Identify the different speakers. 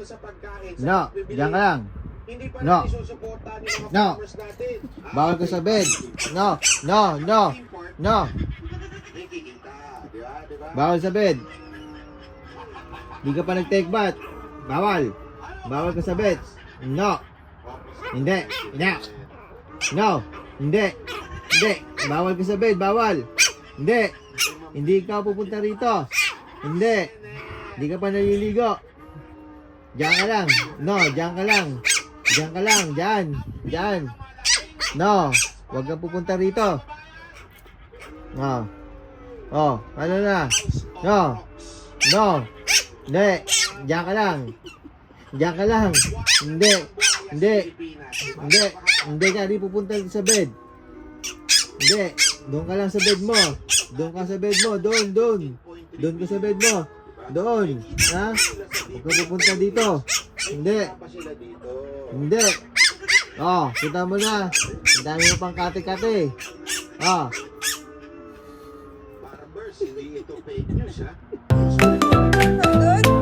Speaker 1: sa pagkain.
Speaker 2: No, diyan ka lang.
Speaker 1: Hindi pa
Speaker 2: No.
Speaker 1: natin susuportahan yung mga
Speaker 2: No.
Speaker 1: farmers natin.
Speaker 2: Bawal ka sa bed. No, no, no, no.
Speaker 1: Nakikita, di ba? Di ba?
Speaker 2: Bawal sa bed. Di ka pa nag-take bath. Bawal. Bawal ka sa bed. No. Hindi. Hindi. No. Hindi. Hindi. Bawal ka sa bed. Bawal. Hindi. Hindi ka pupunta rito. Hindi. Hindi ka pa naliligo. Diyan ka lang. No, diyan ka lang. Diyan ka lang. Diyan. Diyan. No. Huwag kang pupunta rito. Oh. Oh. Ano na? No. No. Hindi. Diyan ka lang. Diyan ka lang. Hindi. Hindi. Hindi. Hindi ka di pupunta sa bed. Hindi. Doon ka lang sa bed mo. Doon ka sa bed mo. Doon. Doon. Doon ka sa bed mo. Doon. Ha? Huwag ka pupunta dito. Hindi.
Speaker 1: Pa sila dito.
Speaker 2: Hindi. Oh, kita mo na. Ang dami mo pang kate-kate. Oh.
Speaker 1: Para Bers, hindi ito fake news, ha?
Speaker 3: Good.